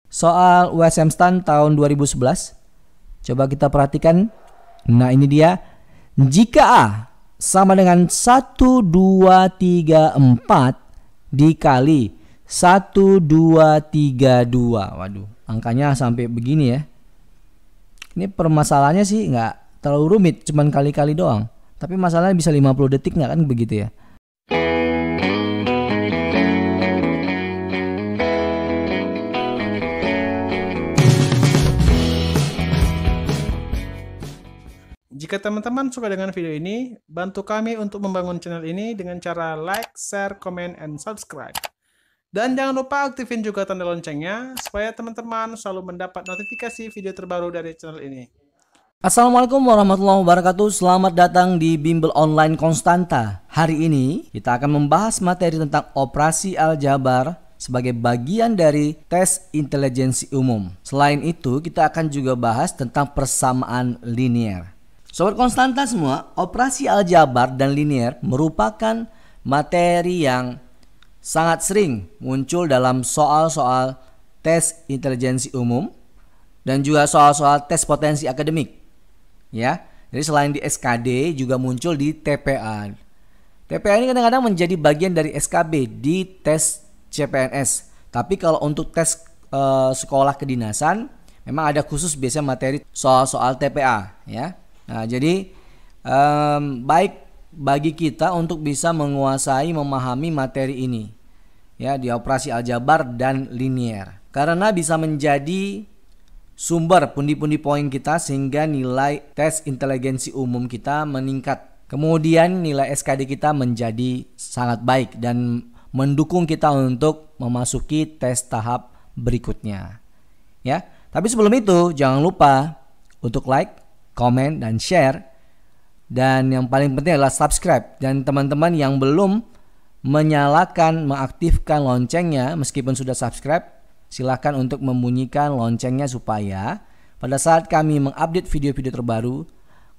soal USM STAN tahun 2011. Coba kita perhatikan. Nah, ini dia. Jika A sama dengan 1, 2, 3, 4 dikali 1, 2, 3, 2. Waduh, angkanya sampai begini ya. Ini permasalahannya sih nggak terlalu rumit, cuman kali-kali doang. Tapi masalahnya bisa 50 detik nggak kan begitu ya. Jika teman-teman suka dengan video ini, bantu kami untuk membangun channel ini dengan cara like, share, comment, and subscribe. Dan jangan lupa aktifin juga tanda loncengnya, supaya teman-teman selalu mendapat notifikasi video terbaru dari channel ini. Assalamualaikum warahmatullahi wabarakatuh. Selamat datang di Bimbel Online Konstanta. Hari ini kita akan membahas materi tentang operasi aljabar sebagai bagian dari tes intelijensi umum. Selain itu, kita akan juga bahas tentang persamaan linier. Sobat Konstanta semua, operasi aljabar dan linier merupakan materi yang sangat sering muncul dalam soal-soal tes intelijensi umum dan juga soal-soal tes potensi akademik. Ya, jadi selain di SKD juga muncul di TPA. TPA ini kadang-kadang menjadi bagian dari SKB di tes CPNS. Tapi kalau untuk tes sekolah kedinasan, memang ada khusus biasanya materi soal-soal TPA. Ya, nah jadi baik bagi kita untuk bisa menguasai, memahami materi ini, ya, di operasi aljabar dan linier, karena bisa menjadi sumber pundi-pundi poin kita sehingga nilai tes intelijensi umum kita meningkat. Kemudian nilai SKD kita menjadi sangat baik dan mendukung kita untuk memasuki tes tahap berikutnya. Ya, tapi sebelum itu jangan lupa untuk like, komen, dan share. Dan yang paling penting adalah subscribe. Dan teman-teman yang belum menyalakan, mengaktifkan loncengnya meskipun sudah subscribe, silakan untuk membunyikan loncengnya supaya pada saat kami mengupdate video-video terbaru,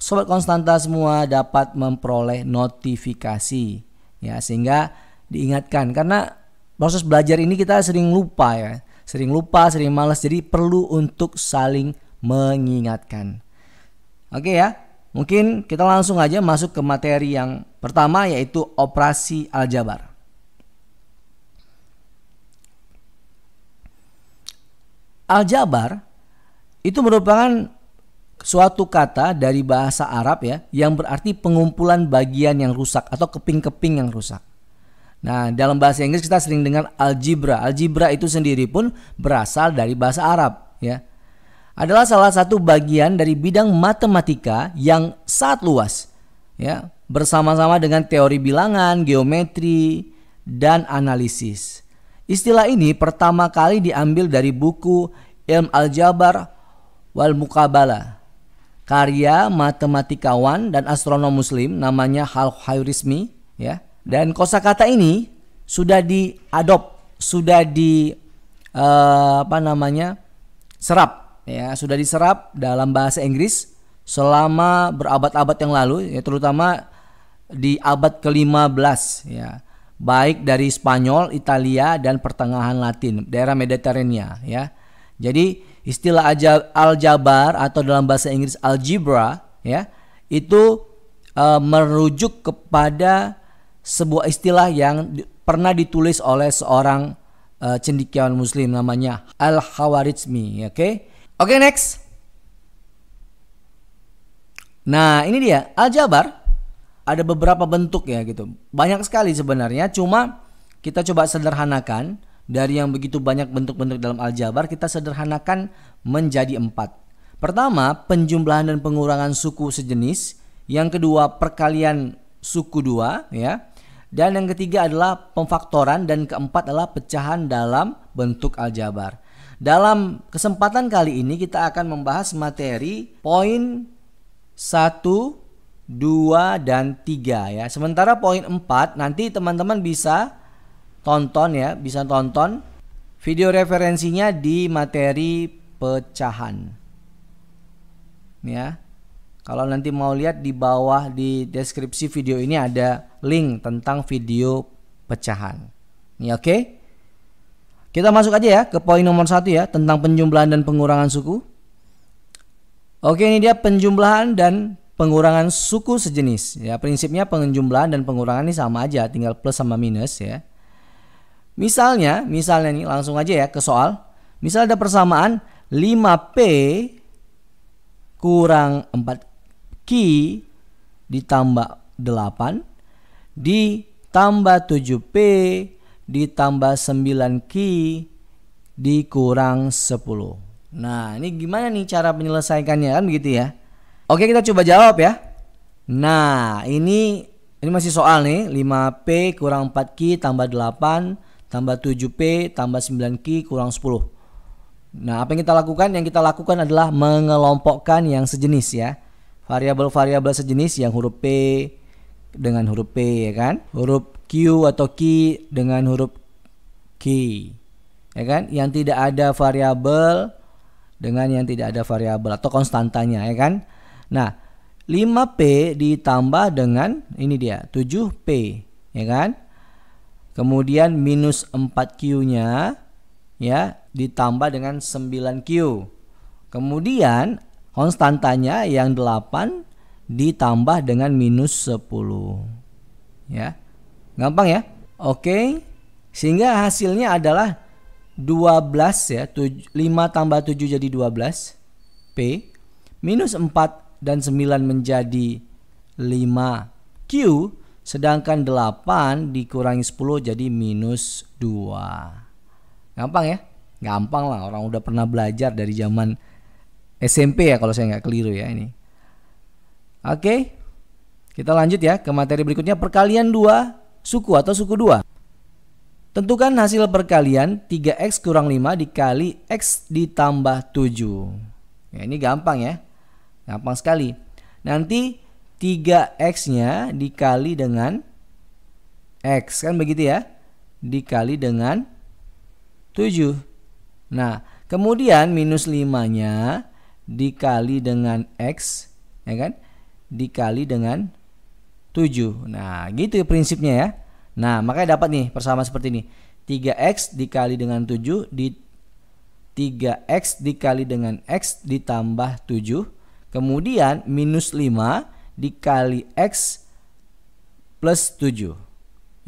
Sobat Konstanta semua dapat memperoleh notifikasi, ya, sehingga diingatkan. Karena proses belajar ini kita sering lupa ya, sering malas, jadi perlu untuk saling mengingatkan. Oke ya, mungkin kita langsung aja masuk ke materi yang pertama, yaitu operasi aljabar. Aljabar itu merupakan suatu kata dari bahasa Arab ya, yang berarti pengumpulan bagian yang rusak atau keping-keping yang rusak. Nah, dalam bahasa Inggris kita sering dengar algebra. Algebra itu sendiri pun berasal dari bahasa Arab ya. Adalah salah satu bagian dari bidang matematika yang sangat luas ya, bersama-sama dengan teori bilangan, geometri, dan analisis. Istilah ini pertama kali diambil dari buku Ilm Aljabar wal Muqabalah, karya matematikawan dan astronom muslim namanya Al-Khwarizmi ya. Dan kosakata ini sudah serap ya, sudah diserap dalam bahasa Inggris selama berabad-abad yang lalu ya, terutama di abad ke-15 ya, baik dari Spanyol, Italia, dan pertengahan Latin, daerah Mediterania ya. Jadi istilah aljabar atau dalam bahasa Inggris algebra ya, itu merujuk kepada sebuah istilah yang pernah ditulis oleh seorang cendekiawan muslim namanya Al-Khwarizmi. Oke, next. Nah, ini dia aljabar. Ada beberapa bentuk ya gitu. Banyak sekali sebenarnya, cuma kita coba sederhanakan. Dari yang begitu banyak bentuk-bentuk dalam aljabar, kita sederhanakan menjadi 4. Pertama, penjumlahan dan pengurangan suku sejenis. Yang kedua, perkalian suku 2 ya. Dan yang ketiga adalah pemfaktoran, dan keempat adalah pecahan dalam bentuk aljabar. Dalam kesempatan kali ini kita akan membahas materi poin 1, 2, dan 3 ya. Sementara poin 4 nanti teman-teman bisa tonton video referensinya di materi pecahan. Ya. Kalau nanti mau lihat di bawah di deskripsi video ini ada link tentang video pecahan. Ini oke? Kita masuk aja ya ke poin nomor 1 ya, tentang penjumlahan dan pengurangan suku. Oke, ini dia penjumlahan dan pengurangan suku sejenis. Ya, prinsipnya penjumlahan dan pengurangan ini sama aja, tinggal plus sama minus ya. Misalnya nih langsung aja ya ke soal. Misal ada persamaan 5P kurang 4Q ditambah 8 ditambah 7P ditambah 9Q dikurang 10. Nah, ini gimana nih cara menyelesaikannya, kan begitu ya. Oke, kita coba jawab ya. Nah, ini masih soal nih. 5P kurang 4Q tambah 8 tambah 7P tambah 9Q kurang 10. Nah, apa yang kita lakukan? Yang kita lakukan adalah mengelompokkan yang sejenis ya. Variabel-variabel sejenis yang huruf P dengan huruf P ya kan. Huruf Q atau Q dengan huruf Q. Ya kan? Yang tidak ada variabel dengan yang tidak ada variabel atau konstantanya ya kan. Nah, 5P ditambah dengan ini dia 7P ya kan. Kemudian minus 4Q-nya ya ditambah dengan 9Q. Kemudian konstantanya yang 8 ditambah dengan minus 10. Ya. Gampang ya? Oke. Sehingga hasilnya adalah 12 ya. 5 tambah 7 jadi 12 P. Minus 4 dan 9 menjadi 5Q. Sedangkan 8 dikurangi 10 jadi minus 2. Gampang ya? Gampang lah, orang udah pernah belajar dari zaman SMP ya kalau saya nggak keliru ya ini. Oke, kita lanjut ya ke materi berikutnya, perkalian 2 suku atau suku 2. Tentukan hasil perkalian 3x kurang 5 dikali x ditambah 7. Ya, ini gampang ya, gampang sekali. Nanti 3x-nya dikali dengan x, kan begitu ya, dikali dengan 7. Nah, kemudian minus 5-nya dikali dengan x, ya kan, dikali dengan 7. Nah, gitu ya prinsipnya ya. Nah, makanya dapat nih persamaan seperti ini. 3x dikali dengan 7 di 3x dikali dengan x ditambah 7. Kemudian minus 5 dikali x plus 7.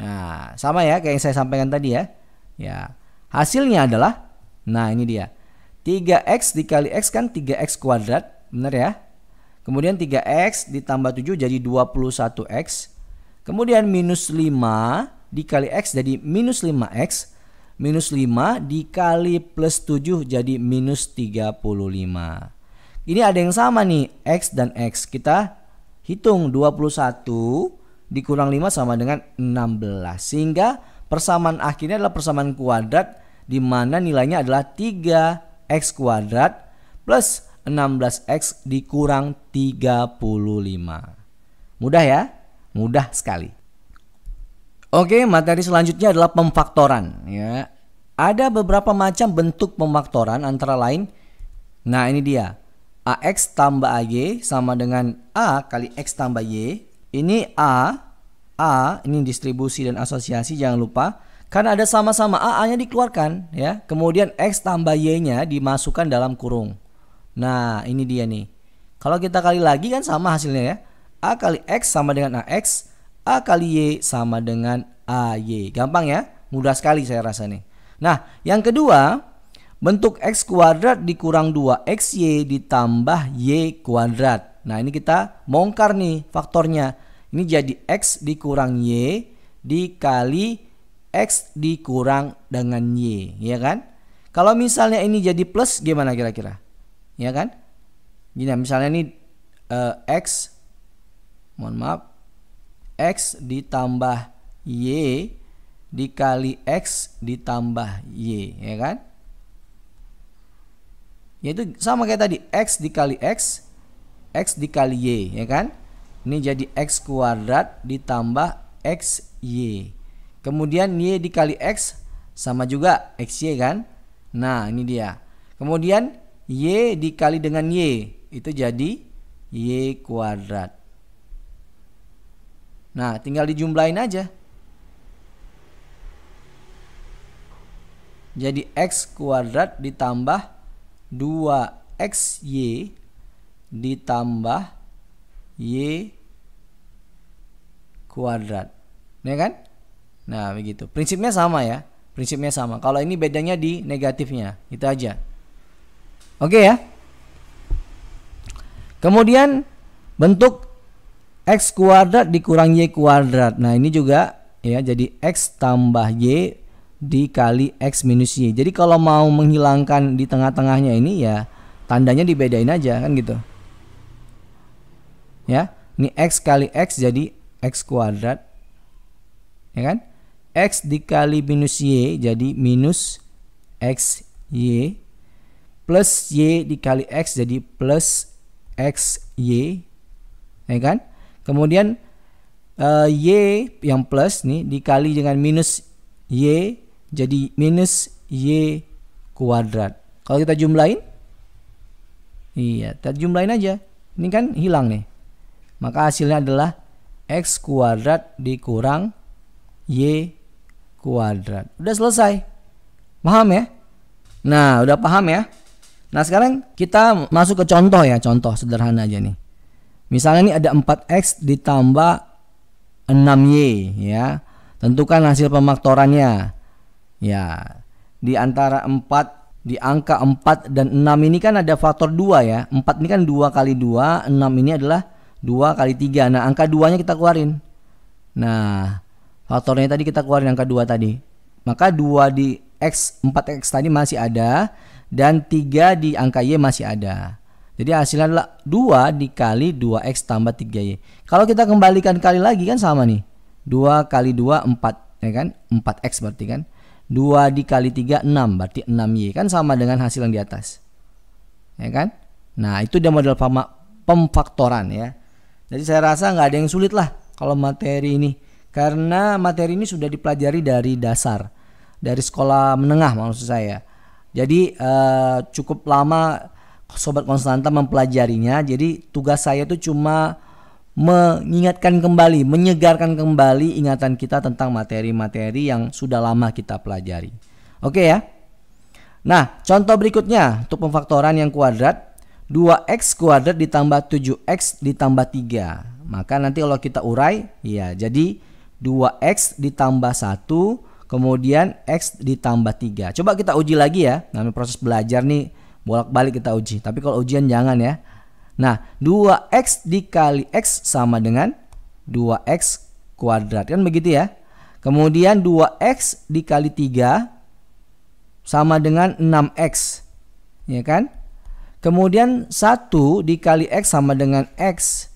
Nah, sama ya kayak yang saya sampaikan tadi ya. Ya, hasilnya adalah, nah ini dia, 3x dikali x kan 3x kuadrat, benar ya. Kemudian 3x ditambah 7 jadi 21x. Kemudian minus 5 dikali x jadi minus 5x. Minus 5 dikali plus 7 jadi minus 35. Ini ada yang sama nih, x dan x. Kita hitung 21 dikurang 5 sama dengan 16. Sehingga persamaan akhirnya adalah persamaan kuadrat di mana nilainya adalah 3x kuadrat plus 16x dikurang 35. Mudah ya? Mudah sekali. Oke, materi selanjutnya adalah pemfaktoran ya. Ada beberapa macam bentuk pemfaktoran antara lain, nah ini dia, AX tambah AY sama dengan A kali X tambah Y. Ini A ini distribusi dan asosiasi, jangan lupa. Karena ada sama-sama A-nya dikeluarkan ya. Kemudian X tambah Y-nya dimasukkan dalam kurung. Nah, ini dia nih. Kalau kita kali lagi kan sama hasilnya ya. A kali X sama dengan AX, A kali Y sama dengan AY. Gampang ya? Mudah sekali saya rasa nih. Nah, yang kedua, bentuk X kuadrat dikurang 2XY ditambah Y kuadrat. Nah, ini kita bongkar nih faktornya. Ini jadi X dikurang Y dikali X dikurang dengan Y, ya kan? Kalau misalnya ini jadi plus gimana kira-kira? Ya kan? Gini, misalnya ini X ditambah Y dikali X ditambah Y, ya kan? Yaitu sama kayak tadi, X dikali X, X dikali Y, ya kan? Ini jadi X kuadrat ditambah XY. Kemudian Y dikali X sama juga XY kan? Nah, ini dia. Kemudian Y dikali dengan Y, itu jadi Y kuadrat. Nah, tinggal dijumlahin aja. jadi X kuadrat ditambah 2XY ditambah Y kuadrat. Ya kan? Nah, begitu. Prinsipnya sama ya. Prinsipnya sama. Kalau ini bedanya di negatifnya. Itu aja. Oke ya. Kemudian bentuk X kuadrat dikurang Y kuadrat. Nah, ini juga ya, jadi X tambah Y dikali X minus Y. Jadi kalau mau menghilangkan di tengah-tengahnya ini ya tandanya dibedain aja kan gitu. Ya, ini X kali X jadi X kuadrat. Ya kan? X dikali minus Y jadi minus XY, plus Y dikali X jadi plus XY. Ya kan? Kemudian Y yang plus nih dikali dengan minus Y jadi minus Y kuadrat. Kalau kita jumlahin, iya, kita jumlahin aja. Ini kan hilang nih. Maka hasilnya adalah X kuadrat dikurang Y kuadrat. Udah selesai. Paham ya? Nah, udah paham ya? Nah, sekarang kita masuk ke contoh ya. Contoh sederhana aja nih. Misalnya ini ada 4X ditambah 6Y ya. Tentukan hasil pemaktorannya. Ya, di antara 4, di angka 4 dan 6 ini kan ada faktor 2 ya. 4 ini kan 2 kali 2, 6 ini adalah 2 kali 3. Nah, angka 2-nya kita keluarin. Nah, faktornya tadi kita keluarin angka 2 tadi. Maka 2 di X, 4X tadi masih ada. Dan 3 di angka Y masih ada. Jadi hasilnya adalah 2 dikali 2X tambah 3Y. Kalau kita kembalikan kali lagi kan sama nih. 2 kali 2, 4. Ya kan? 4X berarti kan. 2 dikali 3, 6. Berarti 6Y. Kan sama dengan hasil yang di atas. Ya kan? Nah, itu dia model pemfaktoran ya. Jadi saya rasa nggak ada yang sulit lah kalau materi ini. Karena materi ini sudah dipelajari dari dasar. Dari sekolah menengah maksud saya. Jadi cukup lama Sobat Konstanta mempelajarinya. Jadi tugas saya itu cuma mengingatkan kembali, menyegarkan kembali ingatan kita tentang materi-materi yang sudah lama kita pelajari. Oke ya. Nah, contoh berikutnya untuk pemfaktoran yang kuadrat, 2X kuadrat ditambah 7X ditambah 3. Maka nanti kalau kita urai, ya jadi 2X ditambah 1, kemudian X ditambah 3. Coba kita uji lagi ya. Namanya proses belajar nih, bolak-balik kita uji. Tapi kalau ujian jangan ya. Nah, 2X dikali X sama dengan 2X kuadrat. Kan begitu ya. Kemudian 2X dikali 3 sama dengan 6X. Ya kan? Kemudian 1 dikali X sama dengan X.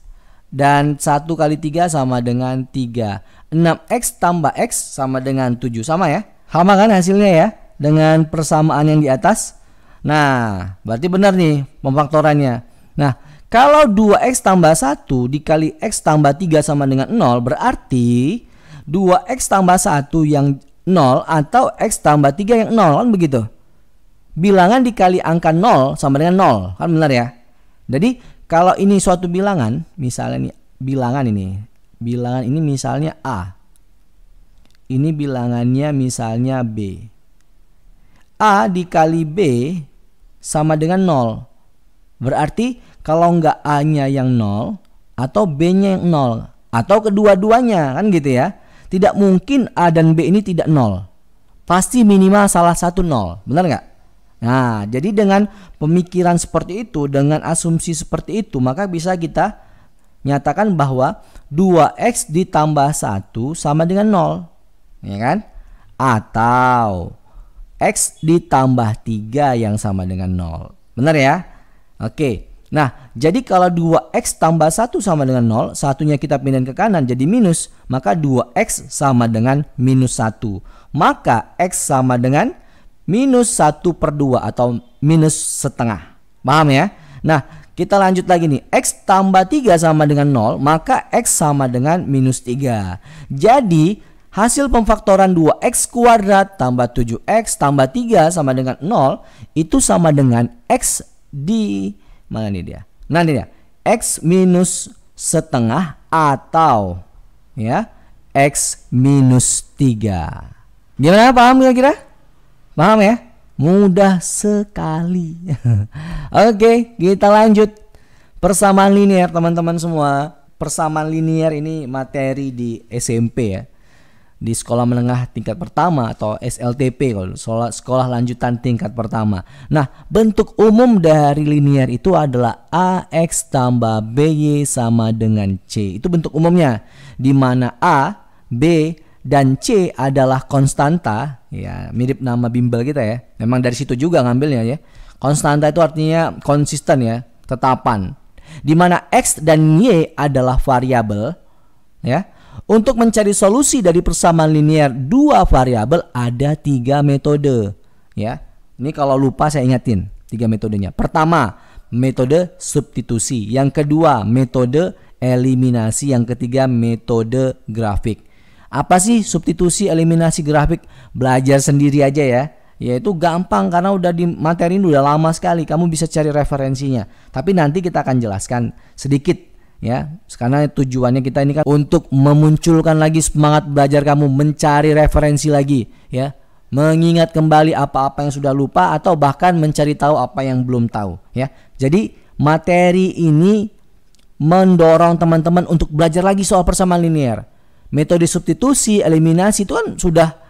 Dan 1 kali 3 sama dengan 3. 6X tambah X sama dengan 7. Sama ya? Sama kan hasilnya ya? Dengan persamaan yang di atas. Nah, berarti benar nih pemfaktorannya. Nah, kalau 2X tambah 1 dikali X tambah 3 sama dengan 0, berarti 2X tambah 1 yang 0 atau X tambah 3 yang 0, kan begitu. Bilangan dikali angka 0 sama dengan 0, kan benar ya. Jadi kalau ini suatu bilangan, misalnya nih bilangan ini misalnya A. Ini bilangannya misalnya B. A dikali B sama dengan 0. Berarti kalau nggak A-nya yang 0 atau B-nya yang 0 atau kedua-duanya, kan gitu ya. Tidak mungkin A dan B ini tidak 0. Pasti minimal salah satu 0. Benar nggak? Nah, jadi dengan pemikiran seperti itu, dengan asumsi seperti itu, maka bisa kita nyatakan bahwa 2X ditambah 1 sama dengan 0. Ya kan? Atau X ditambah 3 yang sama dengan 0. Benar ya? Oke. Nah, jadi kalau 2X tambah 1 sama dengan 0, satunya kita pindahin ke kanan jadi minus, maka 2X sama dengan minus 1. Maka X sama dengan minus 1/2 atau minus setengah. Paham ya? Nah, kita lanjut lagi nih. X tambah 3 sama dengan 0, maka X sama dengan minus 3. Jadi, hasil pemfaktoran 2X kuadrat tambah 7X tambah 3 sama dengan 0, itu sama dengan X di mana nih dia? Nah ini dia, X minus setengah atau ya X minus 3. Gimana, paham kira-kira? Paham ya? Mudah sekali. Oke, kita lanjut. Persamaan linear teman-teman semua. Persamaan linear ini materi di SMP ya. Di sekolah menengah tingkat pertama atau SLTP, kalau sekolah lanjutan tingkat pertama. Nah, bentuk umum dari linear itu adalah AX tambah BY sama dengan C. Itu bentuk umumnya, di mana A, B, dan C adalah konstanta. Ya, mirip nama bimbel kita ya. Memang dari situ juga ngambilnya ya. Konstanta itu artinya konsisten ya, tetapan. Di mana X dan Y adalah variabel ya. Untuk mencari solusi dari persamaan linear dua variabel ada 3 metode ya. Ini kalau lupa saya ingatin 3 metodenya. Pertama, metode substitusi. Yang kedua, metode eliminasi. Yang ketiga, metode grafik. Apa sih substitusi, eliminasi, grafik? Belajar sendiri aja ya. Ya itu gampang karena udah di materi ini udah lama sekali. Kamu bisa cari referensinya. Tapi nanti kita akan jelaskan sedikit ya, karena tujuannya kita ini kan untuk memunculkan lagi semangat belajar kamu, mencari referensi lagi ya, mengingat kembali apa-apa yang sudah lupa atau bahkan mencari tahu apa yang belum tahu ya. Jadi materi ini mendorong teman-teman untuk belajar lagi soal persamaan linear. Metode substitusi, eliminasi itu kan sudah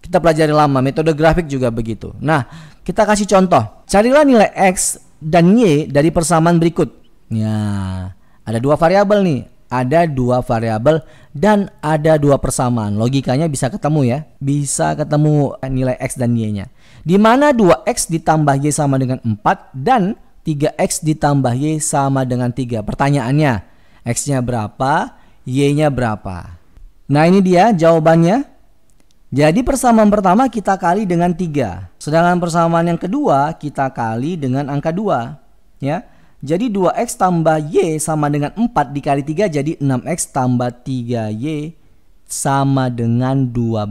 kita pelajari lama, metode grafik juga begitu. Nah, kita kasih contoh. Carilah nilai X dan Y dari persamaan berikut. Ya, ada dua variabel nih, ada dua variabel dan ada dua persamaan. Logikanya bisa ketemu ya, bisa ketemu nilai X dan Y-nya. Di mana 2X ditambah Y sama dengan 4 dan 3X ditambah Y sama dengan 3. Pertanyaannya, X-nya berapa, Y-nya berapa? Nah ini dia jawabannya. Jadi persamaan pertama kita kali dengan 3. Sedangkan persamaan yang kedua kita kali dengan angka 2 ya. Jadi 2X tambah Y sama dengan 4 dikali 3 jadi 6X tambah 3Y sama dengan 12.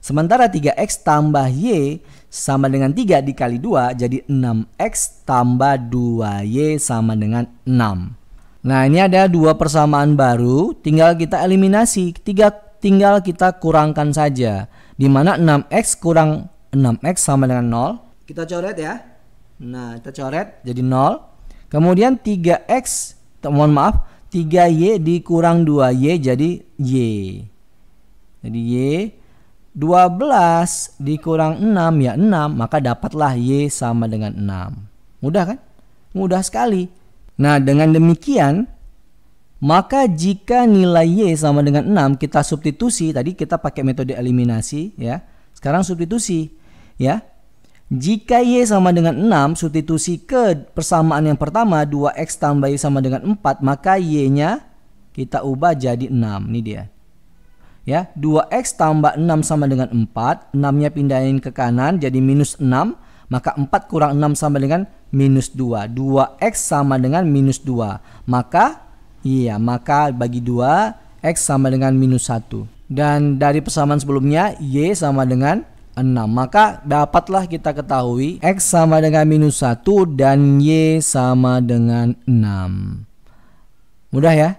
Sementara 3X tambah Y sama dengan 3 dikali 2 jadi 6X tambah 2Y sama dengan 6. Nah ini ada dua persamaan baru, tinggal kita eliminasi. Tinggal kita kurangkan saja. Dimana 6X kurang 6X sama dengan 0. Kita coret ya. Nah kita coret jadi 0. Kemudian 3X, mohon maaf, 3Y dikurang 2Y jadi Y. Jadi Y, 12 dikurang 6 ya 6, maka dapatlah Y sama dengan 6. Mudah kan? Mudah sekali. Nah dengan demikian, maka jika nilai Y sama dengan 6 kita substitusi, tadi kita pakai metode eliminasi ya. Sekarang substitusi ya. Jika Y sama dengan 6, substitusi ke persamaan yang pertama 2X tambah Y sama dengan 4, maka Y-nya kita ubah jadi 6. Ini dia. Ya, 2X tambah 6 sama dengan 4, 6-nya pindahin ke kanan jadi minus 6, maka 4 kurang 6 sama dengan minus 2. 2X sama dengan minus 2. Maka bagi 2, X sama dengan minus 1. Dan dari persamaan sebelumnya, Y sama dengan 6. Maka dapatlah kita ketahui X sama dengan minus 1 dan Y sama dengan 6. Mudah ya?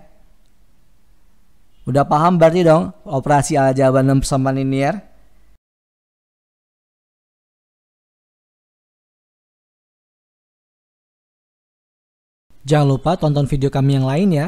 Udah paham berarti dong operasi aljabar 6 persamaan linear? Jangan lupa tonton video kami yang lain ya.